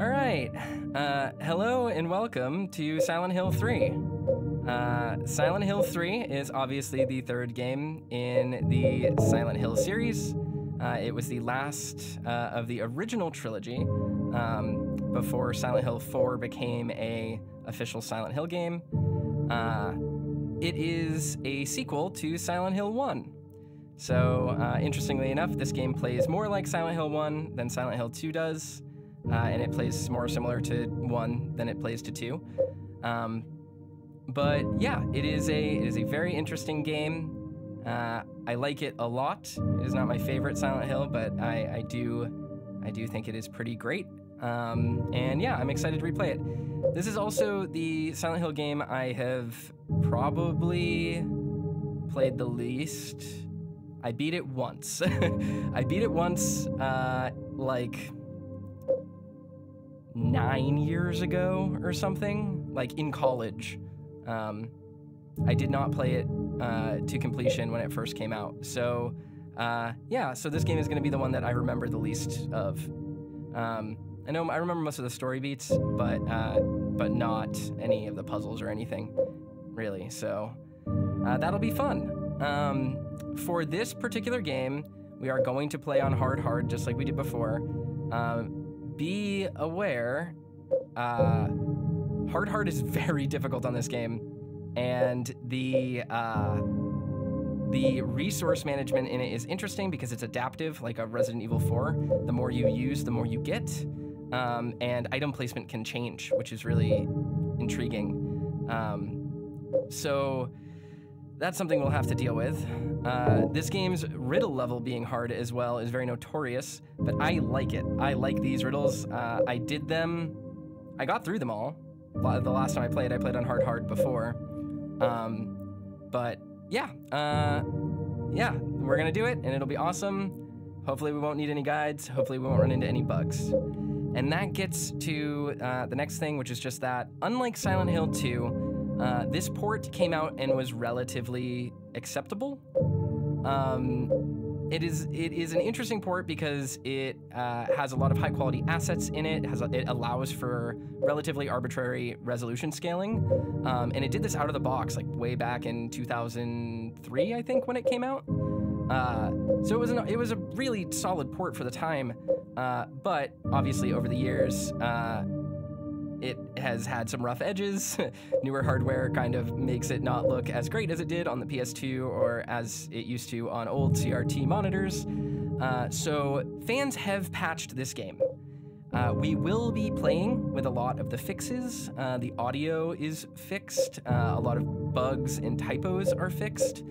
Alright, hello and welcome to Silent Hill 3. Silent Hill 3 is obviously the third game in the Silent Hill series. It was the last of the original trilogy before Silent Hill 4 became a official Silent Hill game. It is a sequel to Silent Hill 1. So, interestingly enough, this game plays more like Silent Hill 1 than Silent Hill 2 does. And it plays more similar to 1 than it plays to 2. But yeah, it is a very interesting game. I like it a lot. It is not my favorite Silent Hill, but I do think it is pretty great. And yeah, I'm excited to replay it. This is also the Silent Hill game I have probably played the least. I beat it once. I beat it once, like 9 years ago or something, like in college. I did not play it to completion when it first came out. So yeah, so this game is going to be the one that I remember the least of. I remember most of the story beats, but not any of the puzzles or anything, really. So that'll be fun. For this particular game, we are going to play on hard, just like we did before. Be aware, hard is very difficult on this game, and the resource management in it is interesting because it's adaptive, like a Resident Evil 4. The more you use, the more you get, and item placement can change, which is really intriguing. So that's something we'll have to deal with. This game's riddle level being hard as well is very notorious, but I like it. I like these riddles. I did them. I got through them all. The last time I played on hard before. But yeah, yeah, we're gonna do it, and it'll be awesome. Hopefully we won't need any guides. Hopefully we won't run into any bugs. And that gets to the next thing, which is just that, unlike Silent Hill 2, this port came out and was relatively acceptable. It is an interesting port because it has a lot of high quality assets in it. It allows for relatively arbitrary resolution scaling, and it did this out of the box, like way back in 2003, I think, when it came out. So it was a really solid port for the time, but obviously over the years, it has had some rough edges. Newer hardware kind of makes it not look as great as it did on the PS2 or as it used to on old CRT monitors. So fans have patched this game. We will be playing with a lot of the fixes. The audio is fixed. A lot of bugs and typos are fixed.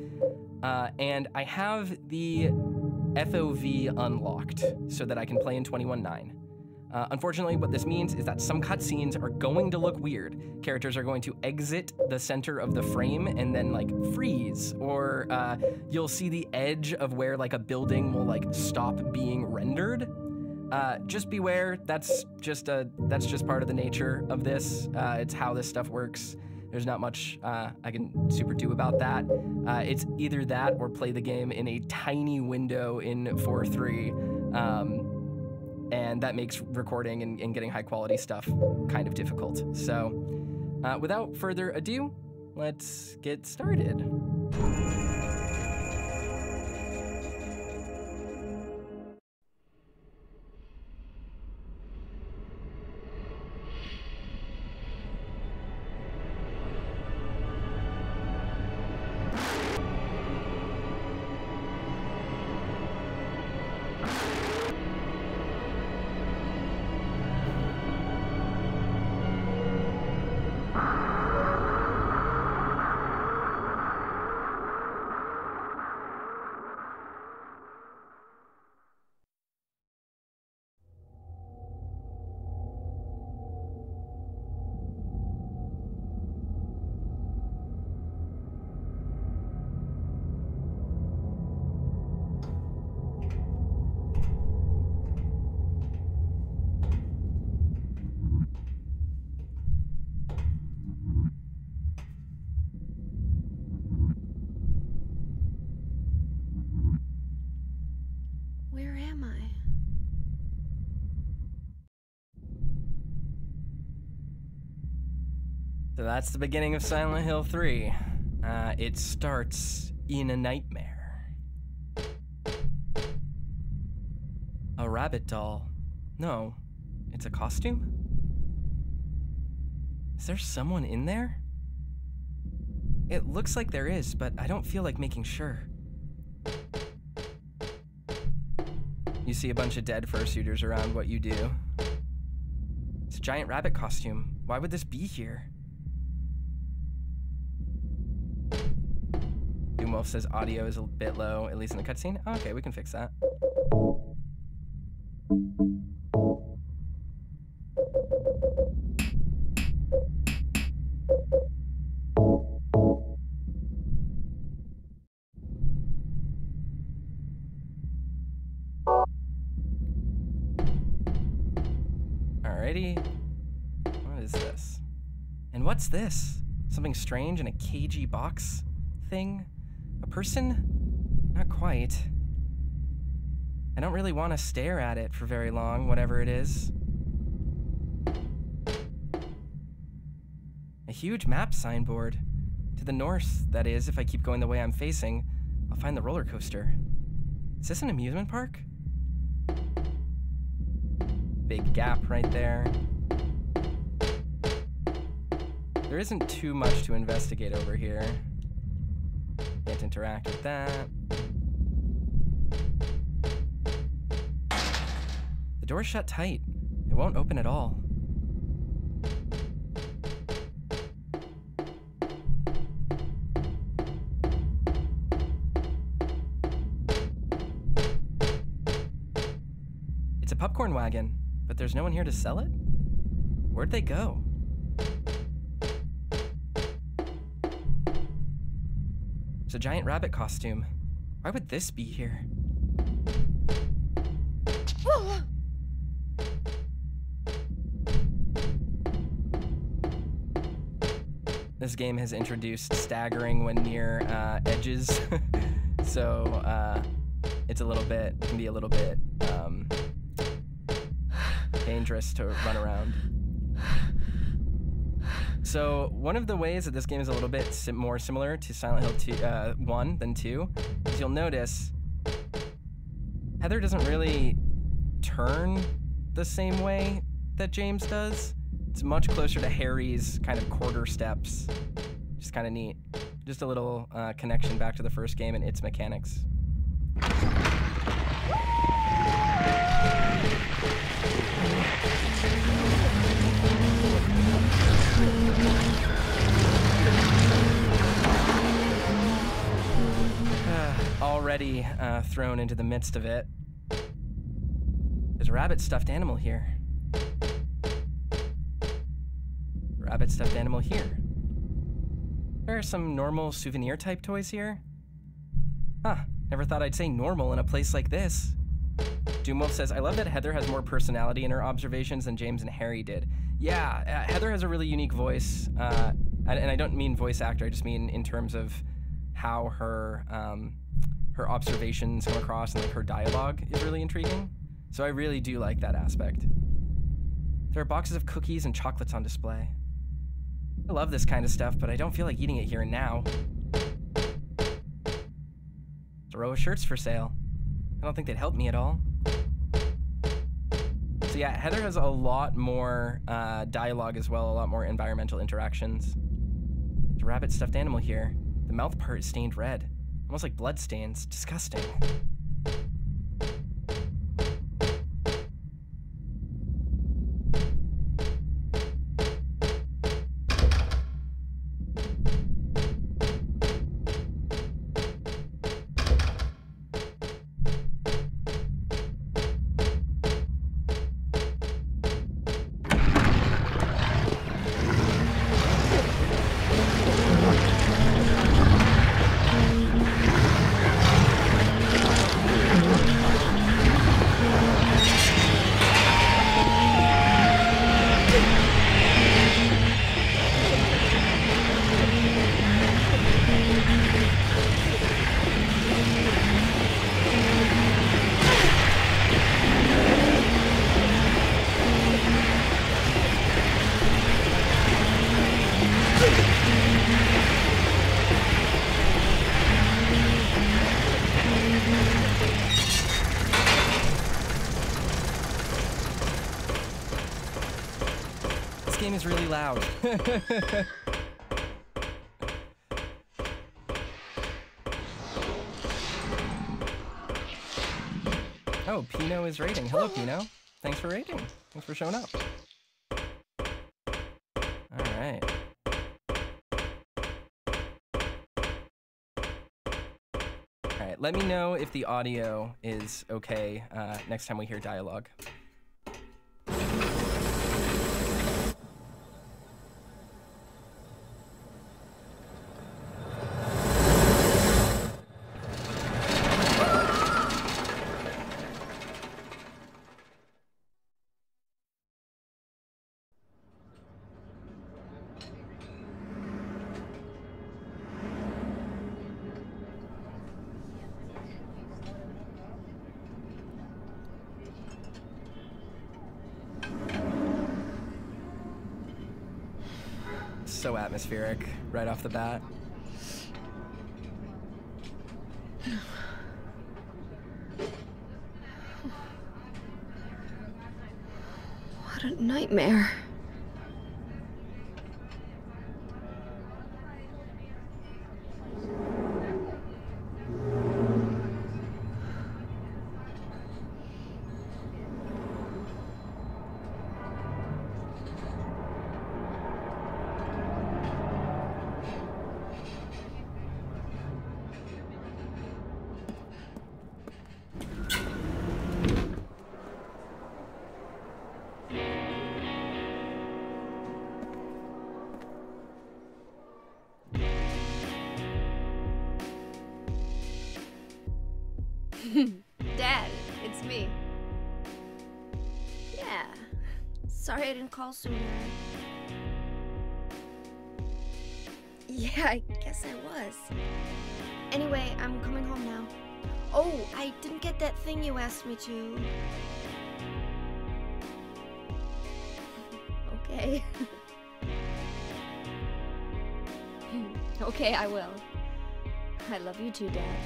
And I have the FOV unlocked so that I can play in 21:9. Unfortunately, what this means is that some cutscenes are going to look weird. Characters are going to exit the center of the frame and then like freeze, or you'll see the edge of where like a building will like stop being rendered. Just beware. That's just part of the nature of this. It's how this stuff works. There's not much I can super do about that. It's either that or play the game in a tiny window in 4.3. And that makes recording and getting high quality stuff kind of difficult. So without further ado, let's get started. Where am I? So that's the beginning of Silent Hill 3. It starts in a nightmare. A rabbit doll. No, it's a costume? Is there someone in there? It looks like there is, but I don't feel like making sure. You see a bunch of dead fursuiters around. What you do? It's a giant rabbit costume. Why would this be here? Doomwolf says audio is a bit low, at least in the cutscene. Oh, okay, we can fix that. Alrighty. What is this? And what's this? Something strange in a cagey box thing? A person? Not quite. I don't really want to stare at it for very long, whatever it is. A huge map signboard. To the north, that is, if I keep going the way I'm facing, I'll find the roller coaster. Is this an amusement park? Big gap right there. There isn't too much to investigate over here. Can't interact with that. The door's shut tight. It won't open at all. It's a popcorn wagon, but there's no one here to sell it? Where'd they go? It's a giant rabbit costume. Why would this be here? This game has introduced staggering when near edges, so it's a little bit, can be a little bit dangerous to run around. So one of the ways that this game is a little bit more similar to Silent Hill 1 than 2 is you'll notice Heather doesn't really turn the same way that James does. It's much closer to Harry's kind of quarter steps, which is kind of neat. Just a little connection back to the first game and its mechanics. Already thrown into the midst of it. There's a rabbit stuffed animal here. Rabbit stuffed animal here. There are some normal souvenir type toys here. Huh, never thought I'd say normal in a place like this. Doomwolf says, I love that Heather has more personality in her observations than James and Harry did. Yeah, Heather has a really unique voice. And I don't mean voice actor, I just mean in terms of how her observations come across and like her dialogue is really intriguing. So I really do like that aspect. There are boxes of cookies and chocolates on display. I love this kind of stuff, but I don't feel like eating it here and now. There's a row of shirts for sale. I don't think they'd help me at all. So yeah, Heather has a lot more dialogue as well, a lot more environmental interactions. There's a rabbit stuffed animal here. The mouth part is stained red. Almost like blood stains. Disgusting. is really loud. Oh, Pino is raiding. Hello, Pino. Thanks for raiding. Thanks for showing up. All right. All right, let me know if the audio is okay next time we hear dialogue. So atmospheric right off the bat. What a nightmare. Dad, it's me. Yeah. Sorry I didn't call sooner. Yeah, I guess I was. Anyway, I'm coming home now. Oh, I didn't get that thing you asked me to. Okay. Okay, I will. I love you too, Dad.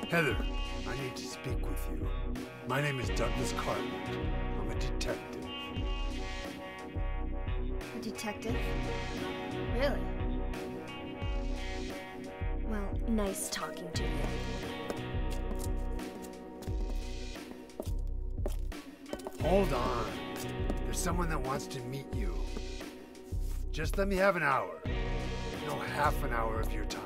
Heather, I need to speak with you. My name is Douglas Cartland. I'm a detective. A detective? Really? Well, nice talking to you. Hold on. There's someone that wants to meet you. Just let me have an hour. No, half an hour of your time.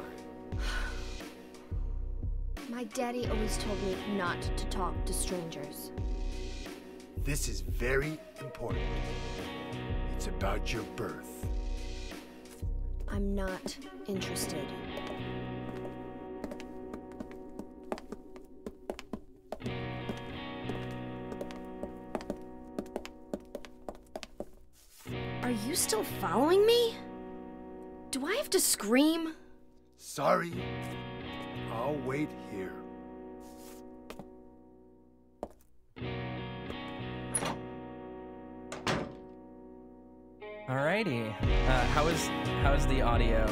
My daddy always told me not to talk to strangers. This is very important. It's about your birth. I'm not interested. Are you still following me? Do I have to scream? Sorry. I'll wait here. Alrighty. How's the audio?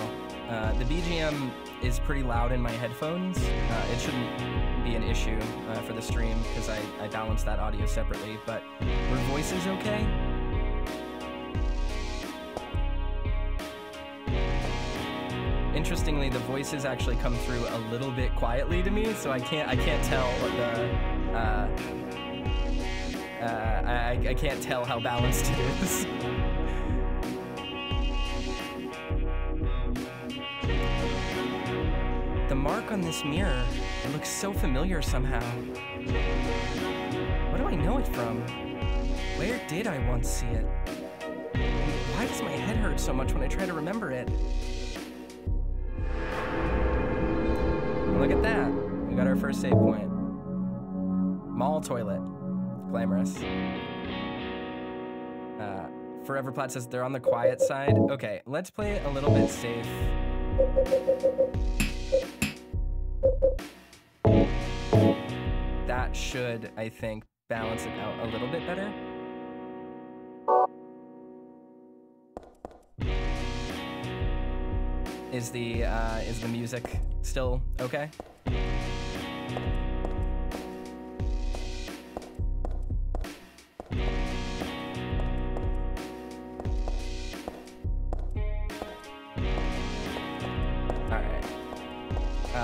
The BGM is pretty loud in my headphones. It shouldn't be an issue for the stream because I balanced that audio separately, but were voices okay? Interestingly, the voices actually come through a little bit quietly to me, so I can't tell what I can't tell how balanced it is. The mark on this mirror, it looks so familiar somehow. Where do I know it from? Where did I once see it? Why does my head hurt so much when I try to remember it? Look at that. We got our first save point. Mall toilet. Glamorous. Forever Plat says they're on the quiet side. Okay, let's play it a little bit safe. That should, I think, balance it out a little bit better. Is the music still okay?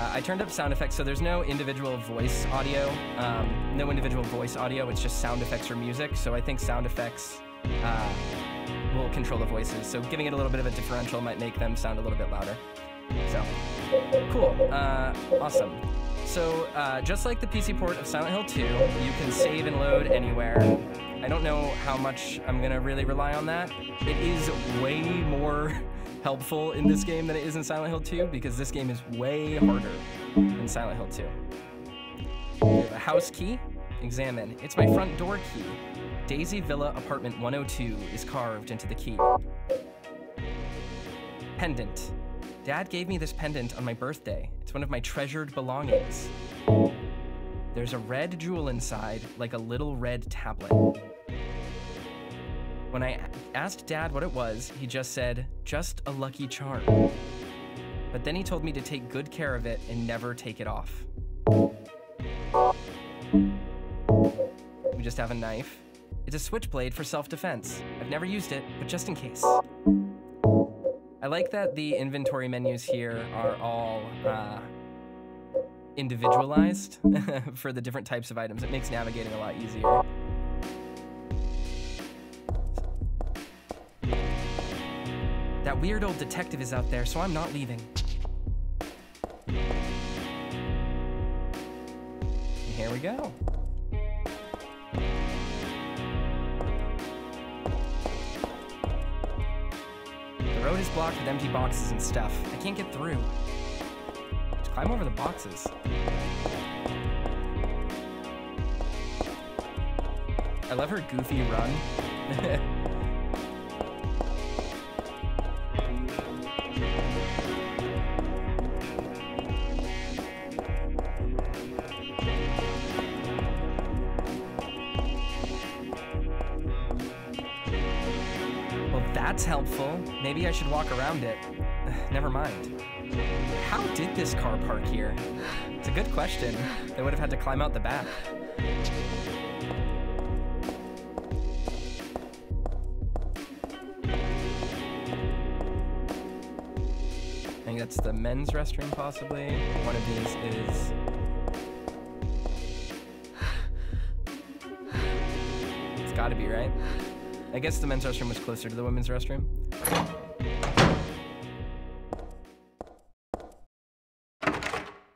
I turned up sound effects, so there's no individual voice audio. It's just sound effects or music. So I think sound effects will control the voices. So giving it a little bit of a differential might make them sound a little bit louder. So, cool. Awesome. So, just like the PC port of Silent Hill 2, you can save and load anywhere. I don't know how much I'm gonna really rely on that. It is way more helpful in this game than it is in Silent Hill 2, because this game is way harder than Silent Hill 2. We have a house key. Examine. It's my front door key. Daisy Villa Apartment 102 is carved into the key. Pendant. Dad gave me this pendant on my birthday. It's one of my treasured belongings. There's a red jewel inside, like a little red tablet. When I asked Dad what it was, he just said, just a lucky charm. But then he told me to take good care of it and never take it off. We just have a knife. It's a switchblade for self-defense. I've never used it, but just in case. I like that the inventory menus here are all individualized for the different types of items. It makes navigating a lot easier. That weird old detective is out there, so I'm not leaving. And here we go. The road is blocked with empty boxes and stuff. I can't get through. Just climb over the boxes. I love her goofy run. That's helpful. Maybe I should walk around it. Never mind. How did this car park here? It's a good question. They would have had to climb out the back. I think that's the men's restroom, possibly. One of these is... It's gotta be, right? I guess the men's restroom was closer to the women's restroom.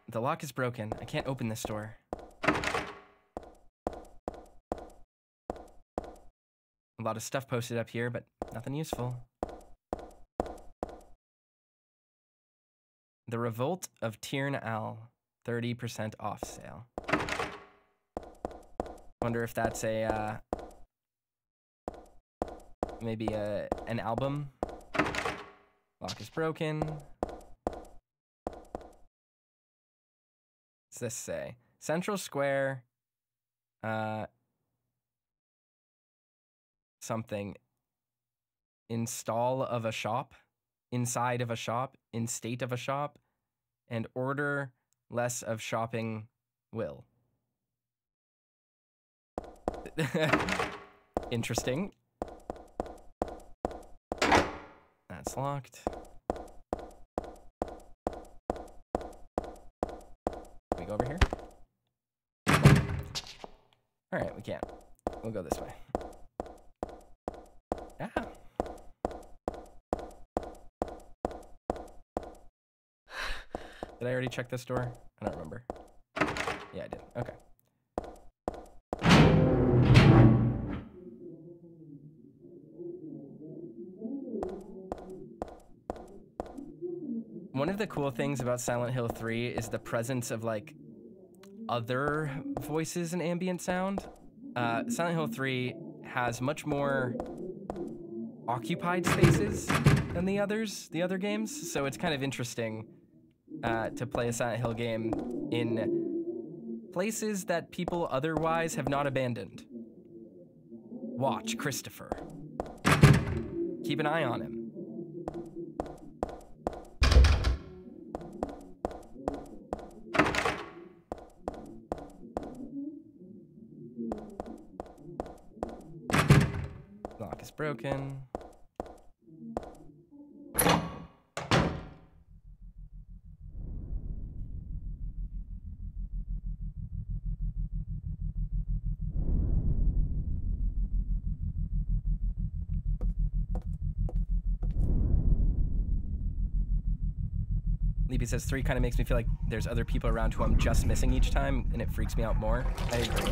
The lock is broken. I can't open this door. A lot of stuff posted up here, but nothing useful. The Revolt of Tirn Al, 30% off sale. Wonder if that's a, maybe an album. Lock is broken. What's this say? Central Square, something. Install of a shop, inside of a shop, in state of a shop, and order less of shopping will. Interesting. That's locked. Can we go over here? All right, we can't. We'll go this way. Yeah. Did I already check this door? I don't remember. Yeah, I did. Okay. One of the cool things about Silent Hill 3 is the presence of, like, other voices and ambient sound. Silent Hill 3 has much more occupied spaces than the other games, so it's kind of interesting to play a Silent Hill game in places that people otherwise have not abandoned. Watch Christopher. Keep an eye on him. Lock is broken. Leapy says 3 kind of makes me feel like there's other people around who I'm just missing each time, and it freaks me out more. I agree.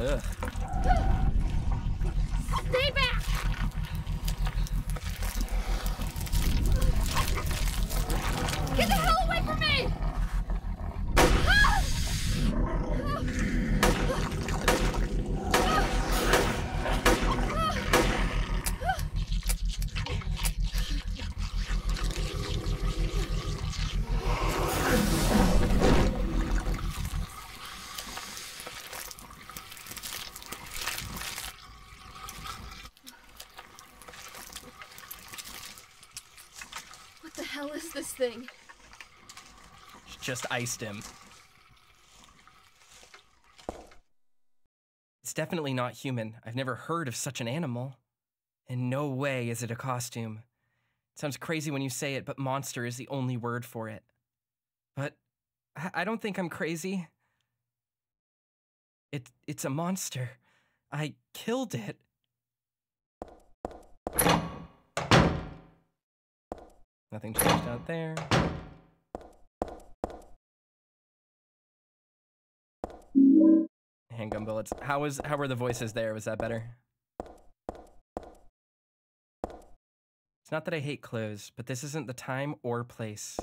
Ugh. Stay back! Get the hell away from me! What the hell is this thing? Just iced him. It's definitely not human. I've never heard of such an animal. In no way is it a costume. It sounds crazy when you say it, but monster is the only word for it. But I don't think I'm crazy. It's a monster. I killed it. Nothing changed out there. Handgun bullets. How were the voices there? Was that better? It's not that I hate clothes, but this isn't the time or place.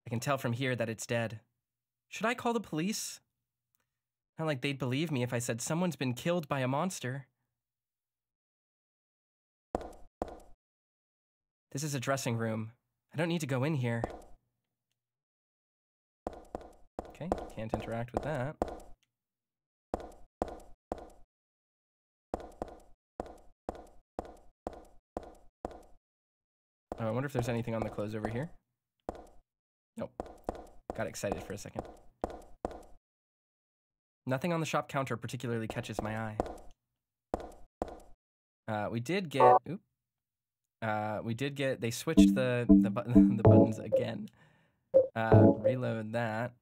I can tell from here that it's dead. Should I call the police? Not like they'd believe me if I said someone's been killed by a monster. This is a dressing room. I don't need to go in here. Okay, can't interact with that. Oh, I wonder if there's anything on the clothes over here. Nope. Got excited for a second. Nothing on the shop counter particularly catches my eye. We did get... Oop. They switched the buttons again. Reload that.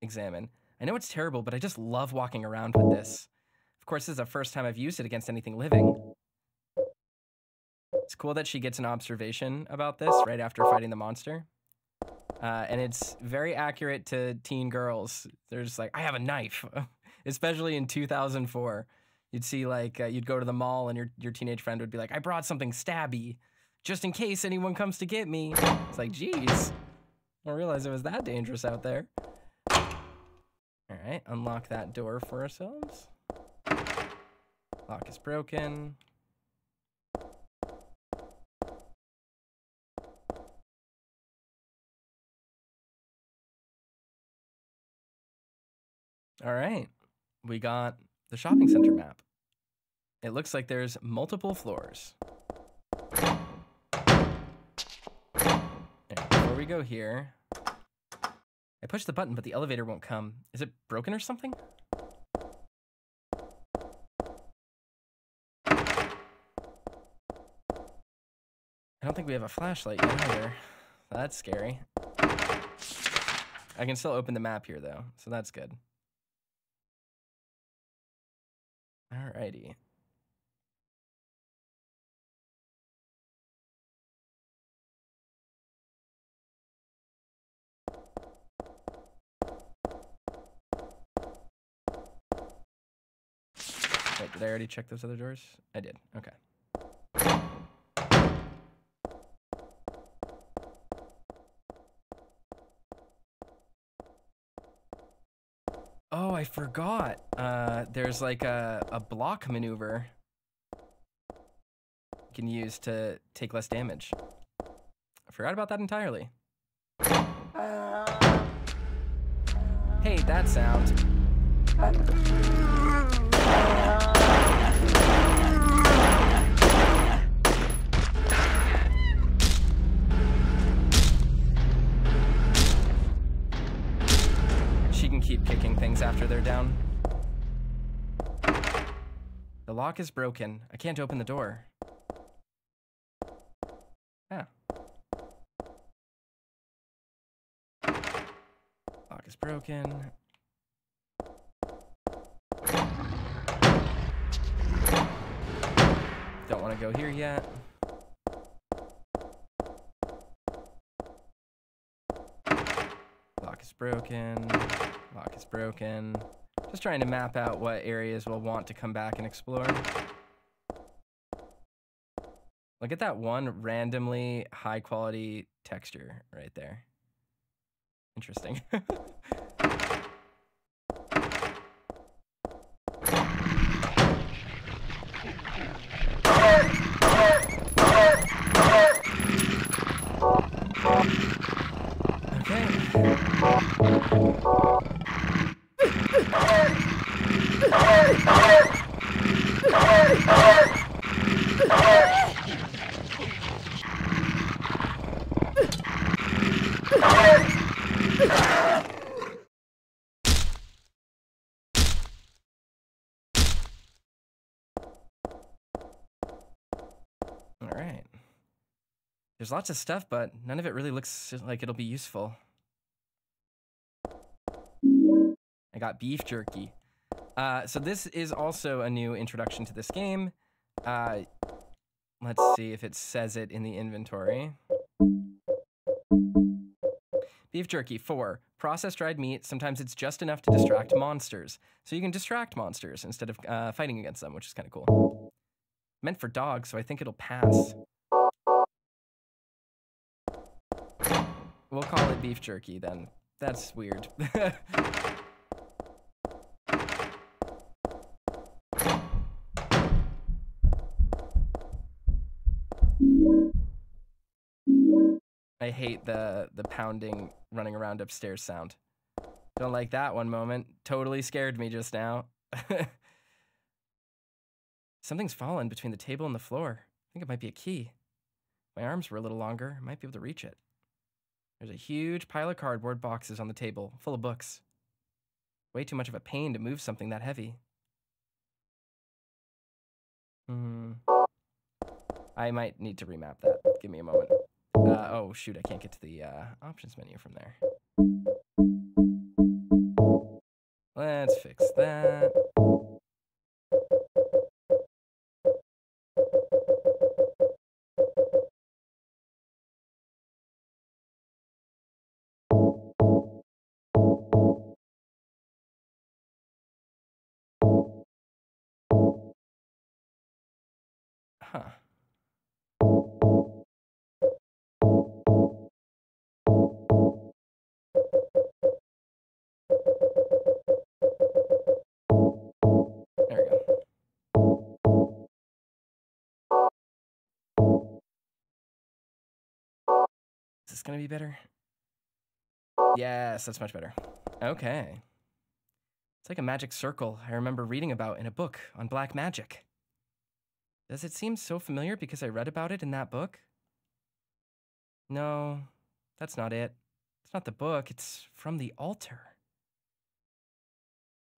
Examine. I know it's terrible, but I just love walking around with this. Of course, this is the first time I've used it against anything living. It's cool that she gets an observation about this right after fighting the monster. And it's very accurate to teen girls. They're just like, I have a knife. Especially in 2004. You'd see like, you'd go to the mall and your teenage friend would be like, I brought something stabby, just in case anyone comes to get me. It's like, geez, I didn't realize it was that dangerous out there. All right, unlock that door for ourselves. Lock is broken. All right, we got the shopping center map. It looks like there's multiple floors. Right, before we go here, I pushed the button, but the elevator won't come. Is it broken or something? I don't think we have a flashlight yet either. That's scary. I can still open the map here though, so that's good. Alrighty. Wait, did I already check those other doors? I did, okay. Oh, I forgot. There's like a block maneuver you can use to take less damage. I forgot about that entirely. Hey, that sound. The lock is broken. I can't open the door. Ah. Lock is broken. Don't want to go here yet. Lock is broken. Lock is broken. Just trying to map out what areas we'll want to come back and explore. Look at that one randomly high quality texture right there. Interesting. All right. There's lots of stuff, but none of it really looks like it'll be useful. I got beef jerky. So this is also a new introduction to this game. Let's see if it says it in the inventory. Beef jerky, 4. Processed dried meat. Sometimes it's just enough to distract monsters. So you can distract monsters instead of fighting against them, which is kind of cool. Meant for dogs, so I think it'll pass. We'll call it beef jerky then. That's weird. I hate the pounding running around upstairs sound. Don't like that one moment. Totally scared me just now. Something's fallen between the table and the floor. I think it might be a key. My arms were a little longer. I might be able to reach it. There's a huge pile of cardboard boxes on the table, full of books. Way too much of a pain to move something that heavy. I might need to remap that. Give me a moment. Oh, shoot, I can't get to the options menu from there. Let's fix that. Huh. There we go. Is this gonna be better? Yes, that's much better. Okay. It's like a magic circle I remember reading about in a book on black magic. Does it seem so familiar because I read about it in that book? No, that's not it. It's not the book, it's from the altar.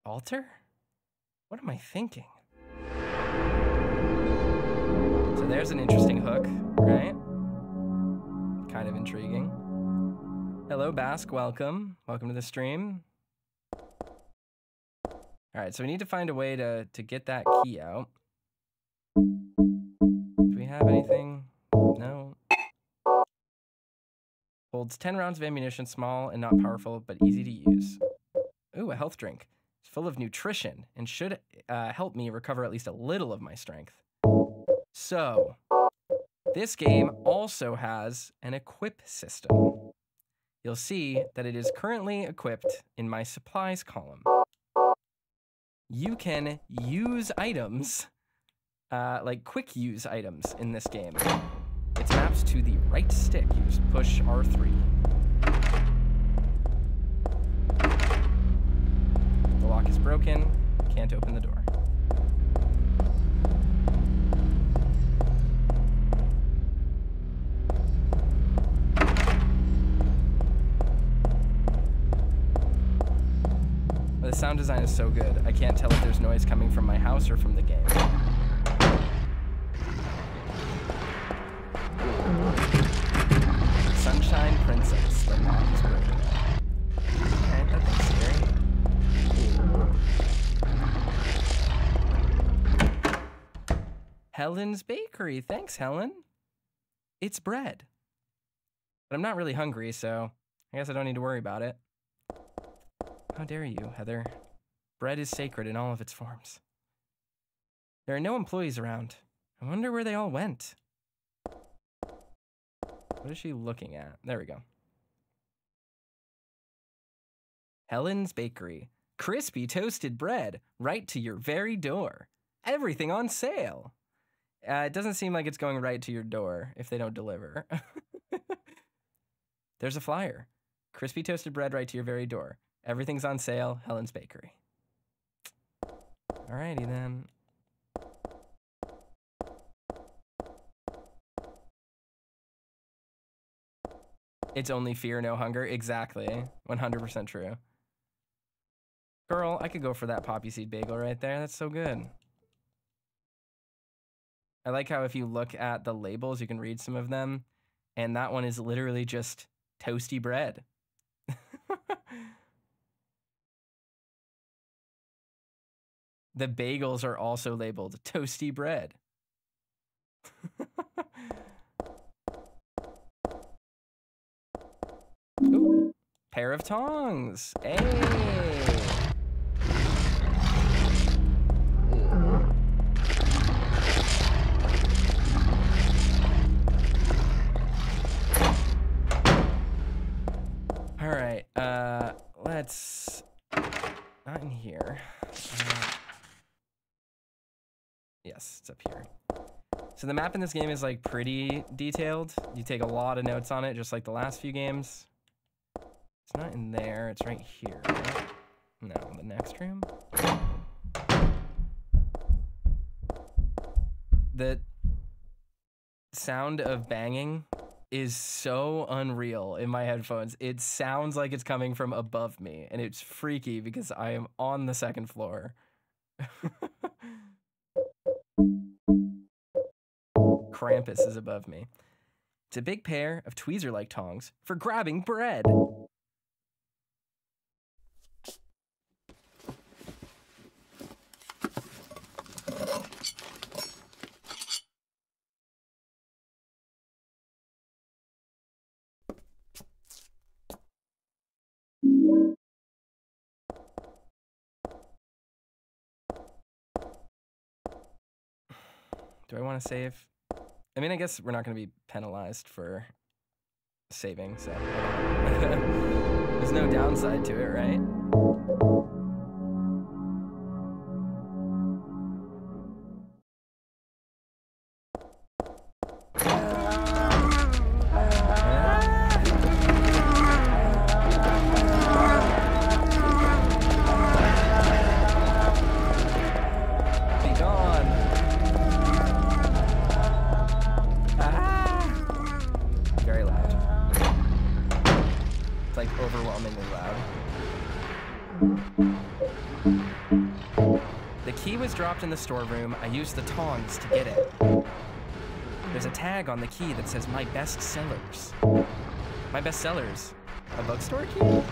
Altar? What am I thinking? So there's an interesting hook, right? Kind of intriguing. Hello, Bask, welcome. Welcome to the stream. All right, so we need to find a way to get that key out. Do we have anything? No. Holds 10 rounds of ammunition, small and not powerful, but easy to use. Ooh, a health drink. It's full of nutrition and should help me recover at least a little of my strength. So, this game also has an equip system. You'll see that it is currently equipped in my supplies column. You can use items, like quick use items in this game. It's mapped to the right stick. You just push R3. The lock is broken. Can't open the door. The sound design is so good. I can't tell if there's noise coming from my house or from the game. Sunshine Princess. The lock is broken. Alright, that thing's scary. Helen's Bakery. Thanks, Helen. It's bread. But I'm not really hungry, so I guess I don't need to worry about it. How dare you, Heather? Bread is sacred in all of its forms. There are no employees around. I wonder where they all went. What is she looking at? There we go. Helen's Bakery. Crispy toasted bread right to your very door. Everything on sale. It doesn't seem like it's going right to your door if they don't deliver. There's a flyer. Crispy toasted bread right to your very door. Everything's on sale, Helen's Bakery. Alrighty then. It's only fear, no hunger. Exactly. 100% true. Girl, I could go for that poppy seed bagel right there. That's so good. I like how if you look at the labels, you can read some of them. And that one is literally just toasty bread. The bagels are also labeled toasty bread. Ooh, pair of tongs. Hey. All right, let's, not in here. Yes, it's up here. So the map in this game is like pretty detailed. You take a lot of notes on it, just like the last few games. It's not in there, it's right here, right? No, the next room. The sound of banging is so unreal in my headphones. It sounds like it's coming from above me, and it's freaky because I am on the second floor. Krampus is above me. It's a big pair of tweezer-like tongs for grabbing bread. Do I want to save? I mean, I guess we're not going to be penalized for saving, so there's no downside to it, right? In the storeroom, I used the tongs to get it. There's a tag on the key that says my best sellers. My best sellers? A bookstore key?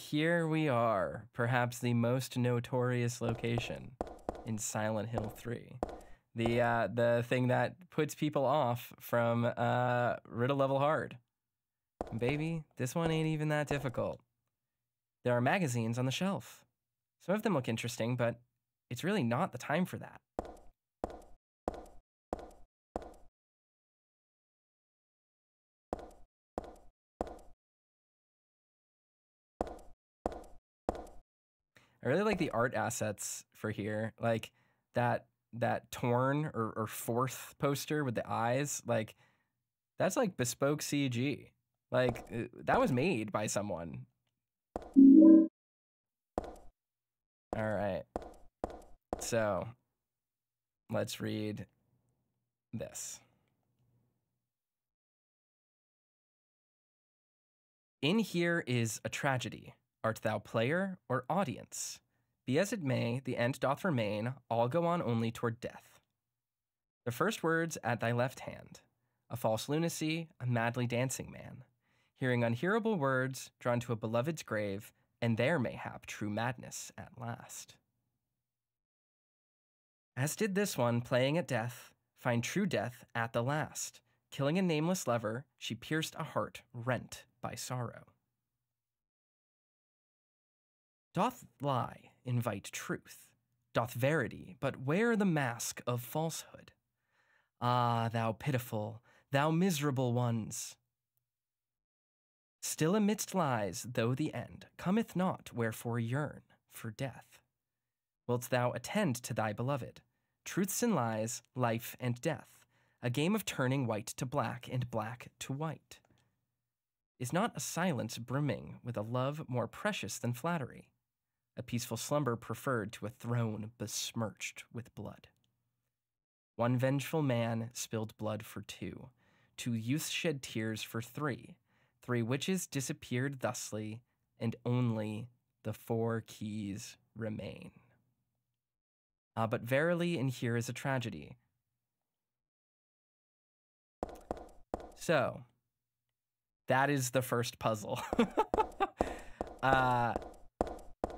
Here we are, perhaps the most notorious location in Silent Hill 3. The thing that puts people off from Riddle Level Hard. Baby, this one ain't even that difficult. There are magazines on the shelf. Some of them look interesting, but it's really not the time for that. I really like the art assets for here, like that that torn or fourth poster with the eyes, like that's like bespoke CG. Like that was made by someone. All right. So let's read this. In here is a tragedy. Art thou player or audience? Be as it may, the end doth remain, all go on only toward death. The first words at thy left hand, a false lunacy, a madly dancing man, hearing unhearable words, drawn to a beloved's grave, and there mayhap true madness at last. As did this one, playing at death, find true death at the last. Killing a nameless lover, she pierced a heart rent by sorrow. Doth lie invite truth? Doth verity but wear the mask of falsehood? Ah, thou pitiful, thou miserable ones! Still amidst lies, though the end cometh not, wherefore yearn for death. Wilt thou attend to thy beloved? Truths and lies, life and death, a game of turning white to black and black to white. Is not a silence brimming with a love more precious than flattery? A peaceful slumber preferred to a throne besmirched with blood. One vengeful man spilled blood for two. Two youths shed tears for three. Three witches disappeared thusly, and only the 4 keys remain. But verily, in here is a tragedy. So, that is the first puzzle.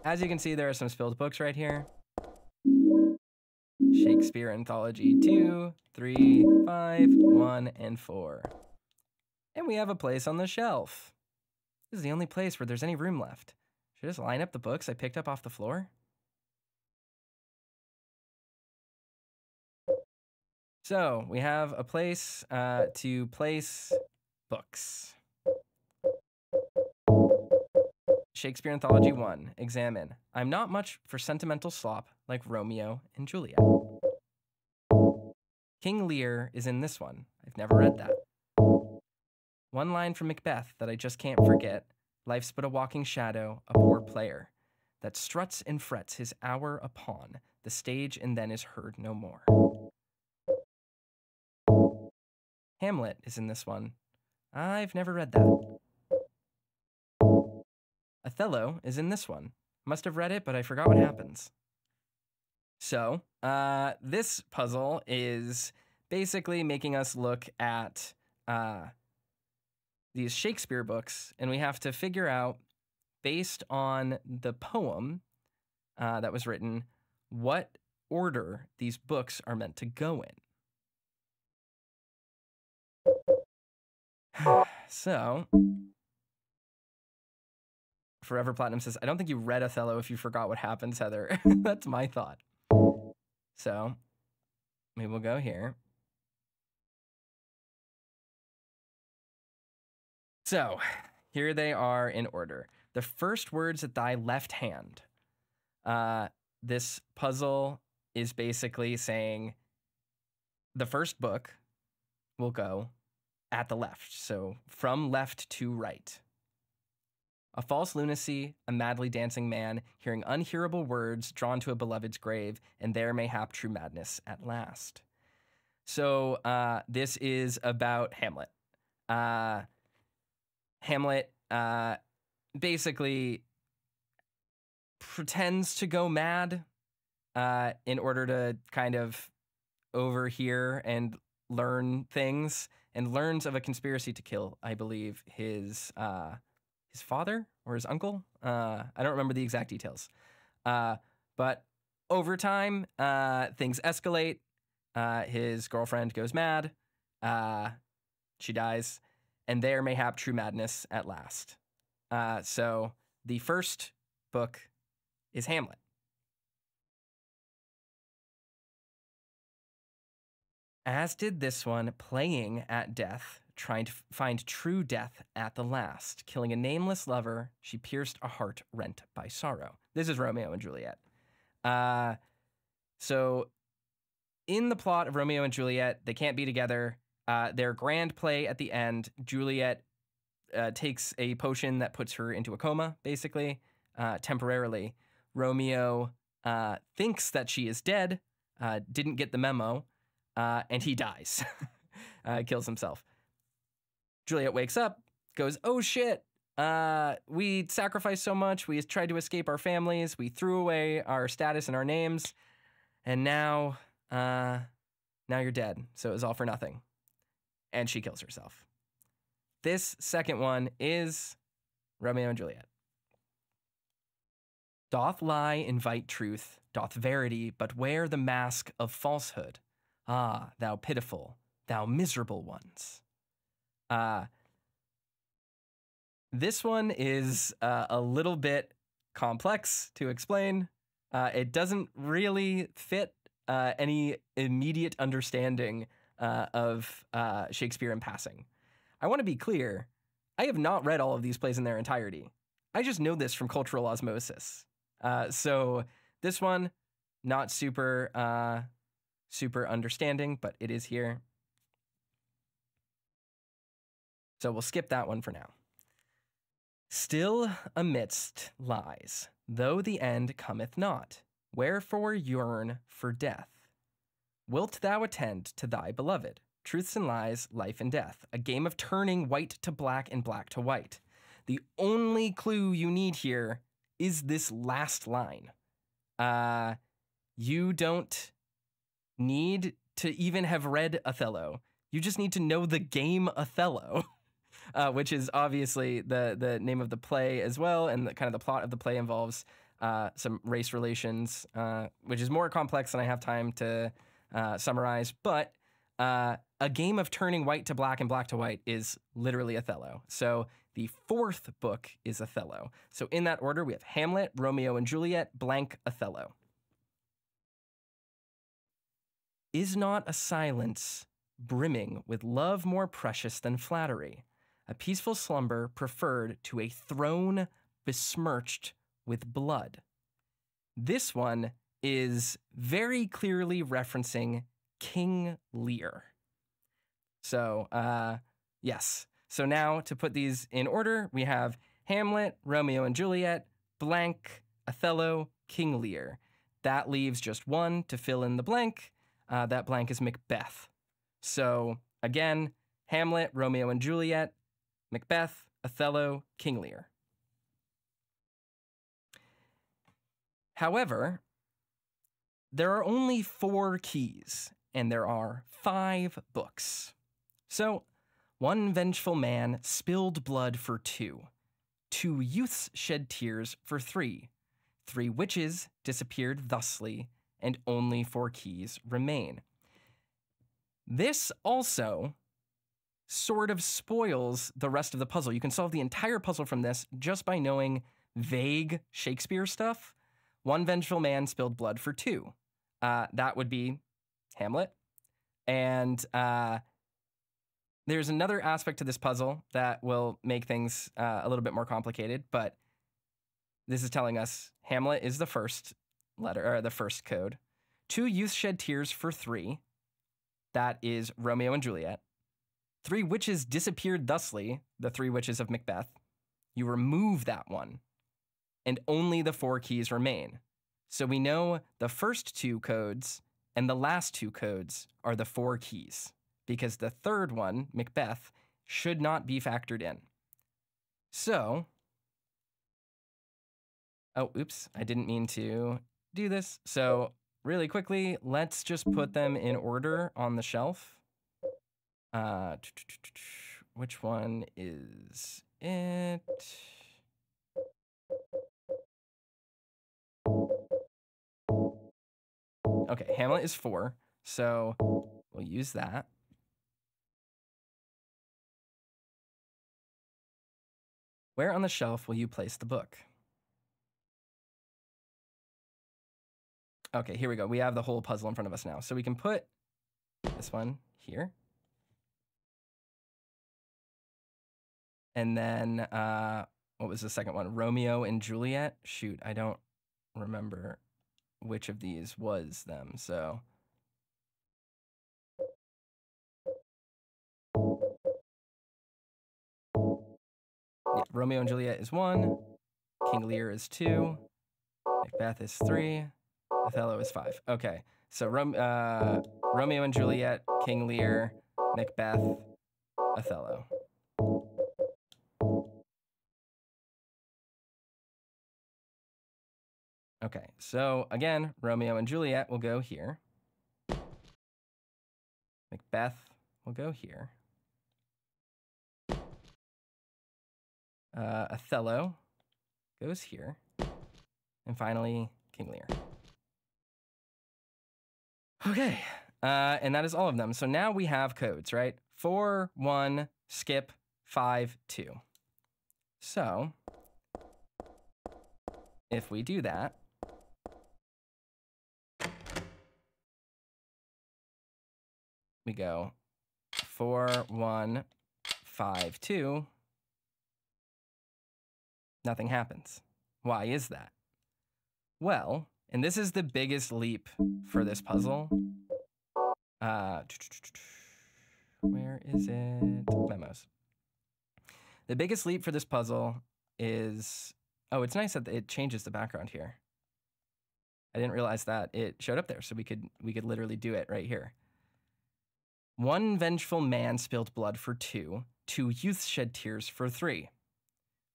As you can see, there are some spilled books right here. Shakespeare Anthology 2, 3, 5, 1, and 4. And we have a place on the shelf. This is the only place where there's any room left. Should I just line up the books I picked up off the floor? So we have a place to place books. Shakespeare Anthology 1, examine. I'm not much for sentimental slop like Romeo and Juliet. King Lear is in this one. I've never read that. One line from Macbeth that I just can't forget. Life's but a walking shadow, a poor player, that struts and frets his hour upon the stage and then is heard no more. Hamlet is in this one. I've never read that. Othello is in this one. Must have read it, but I forgot what happens. So, this puzzle is basically making us look at these Shakespeare books, and we have to figure out, based on the poem that was written, what order these books are meant to go in. So, Forever Platinum says, I don't think you read Othello if you forgot what happens, Heather. That's my thought. So, maybe we'll go here. So, here they are in order. The first words at thy left hand. This puzzle is basically saying the first book will go at the left. So, from left to right. A false lunacy, a madly dancing man, hearing unhearable words, drawn to a beloved's grave, and there mayhap true madness at last. So this is about Hamlet. Hamlet basically pretends to go mad in order to kind of overhear and learn things, and learns of a conspiracy to kill, I believe, his father or his uncle. I don't remember the exact details. But over time, things escalate. His girlfriend goes mad. She dies. And there mayhap true madness at last. So the first book is Hamlet. As did this one, playing at death, trying to find true death at the last. Killing a nameless lover, she pierced a heart rent by sorrow. This is Romeo and Juliet. So in the plot of Romeo and Juliet, they can't be together. Their grand play at the end, Juliet takes a potion that puts her into a coma, basically, temporarily. Romeo thinks that she is dead, didn't get the memo, and he dies, kills himself. Juliet wakes up, goes, oh shit, we sacrificed so much, we tried to escape our families, we threw away our status and our names, and now you're dead, so it was all for nothing. And she kills herself. This second one is Romeo and Juliet. Doth lie invite truth, doth verity but wear the mask of falsehood? Ah, thou pitiful, thou miserable ones. This one is a little bit complex to explain. It doesn't really fit any immediate understanding of Shakespeare in passing. I want to be clear, I have not read all of these plays in their entirety. I just know this from cultural osmosis. So this one, not super understanding, but it is here. So we'll skip that one for now. Still amidst lies, though the end cometh not, wherefore yearn for death. Wilt thou attend to thy beloved? Truths and lies, life and death, a game of turning white to black and black to white. The only clue you need here is this last line. You don't need to even have read Othello. You just need to know the game Othello, which is obviously the name of the play as well, and kind of the plot of the play involves some race relations, which is more complex than I have time to summarize, but a game of turning white to black and black to white is literally Othello. So the fourth book is Othello. So in that order, we have Hamlet, Romeo and Juliet, blank, Othello. Is not a silence brimming with love more precious than flattery, a peaceful slumber preferred to a throne besmirched with blood? This one is very clearly referencing King Lear. So, yes. So now to put these in order, we have Hamlet, Romeo and Juliet, blank, Othello, King Lear. That leaves just one to fill in the blank. That blank is Macbeth. So again, Hamlet, Romeo and Juliet, Macbeth, Othello, King Lear. However, there are only 4 keys, and there are 5 books. So, one vengeful man spilled blood for 2. 2 youths shed tears for 3. 3 witches disappeared thusly, and only 4 keys remain. This also sort of spoils the rest of the puzzle. You can solve the entire puzzle from this just by knowing vague Shakespeare stuff. One vengeful man spilled blood for 2. That would be Hamlet. And there's another aspect to this puzzle that will make things a little bit more complicated, but this is telling us Hamlet is the first letter, or the first code. 2 youths shed tears for 3. That is Romeo and Juliet. 3 witches disappeared thusly, the 3 witches of Macbeth. You remove that one, and only the 4 keys remain. So we know the first 2 codes and the last 2 codes are the 4 keys, because the third one, Macbeth, should not be factored in. So, oh, oops, I didn't mean to do this. So really quickly, let's just put them in order on the shelf. Which one is it? Okay, Hamlet is 4, so we'll use that. Where on the shelf will you place the book? Okay, here we go. We have the whole puzzle in front of us now. So we can put this one here. And then, what was the second one? Romeo and Juliet? Shoot, I don't remember which of these was them. So Yeah, Romeo and Juliet is 1. King Lear is 2. Macbeth is 3. Othello is 5. Okay, so Romeo and Juliet, King Lear, Macbeth, Othello. Okay, so again, Romeo and Juliet will go here. Macbeth will go here. Othello goes here. And finally, King Lear. Okay, and that is all of them. So now we have codes, right? 4, 1, skip, 5, 2. So if we do that, we go 4, 1, 5, 2. Nothing happens. Why is that? Well, and this is the biggest leap for this puzzle. Where is it? Memos. The biggest leap for this puzzle is, oh, it's nice that it changes the background here. I didn't realize that it showed up there, so we could literally do it right here. 1 vengeful man spilled blood for 2. 2 youths shed tears for 3.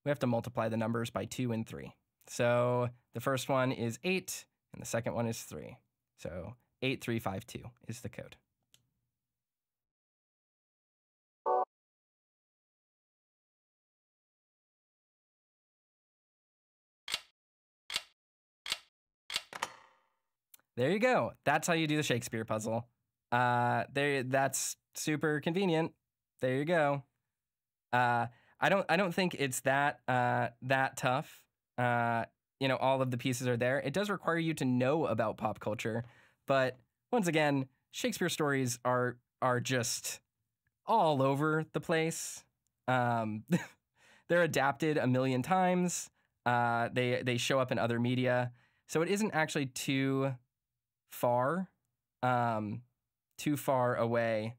We have to multiply the numbers by 2 and 3. So the first one is 8, and the second one is 3. So 8352 is the code. There you go. That's how you do the Shakespeare puzzle. That's super convenient. There you go. I don't think it's that tough. You know, all of the pieces are there. It does require you to know about pop culture, but once again, Shakespeare stories are just all over the place. They're adapted a million times. They show up in other media, so it isn't actually too far away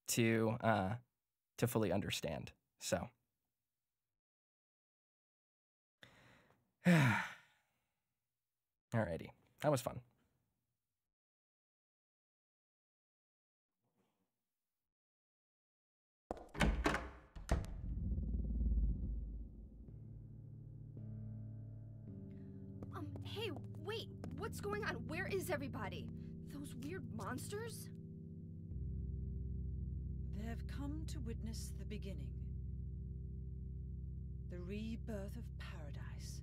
to fully understand. So. Alrighty, that was fun. Hey, wait, what's going on? Where is everybody? Those weird monsters? They have come to witness the beginning. The rebirth of paradise,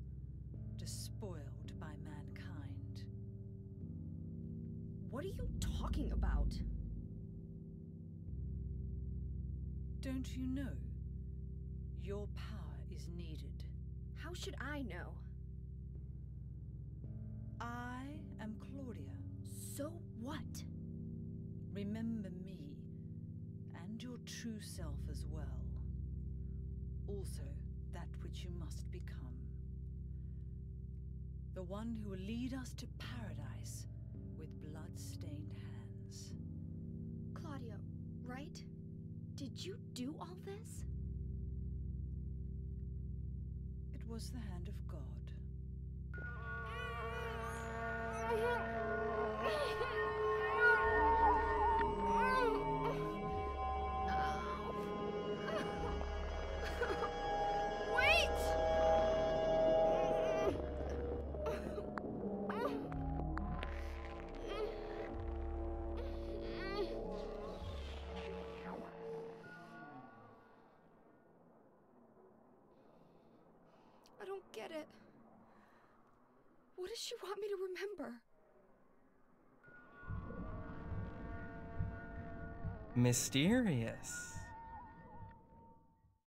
despoiled by mankind. What are you talking about? Don't you know? Your power is needed. How should I know? I am Claudia. So what? Remember me, and your true self as well. Also, that which you must become. The one who will lead us to paradise with blood-stained hands. Claudia, right? Did you do all this? It was the hand of God. I don't get it. What does she want me to remember? Mysterious.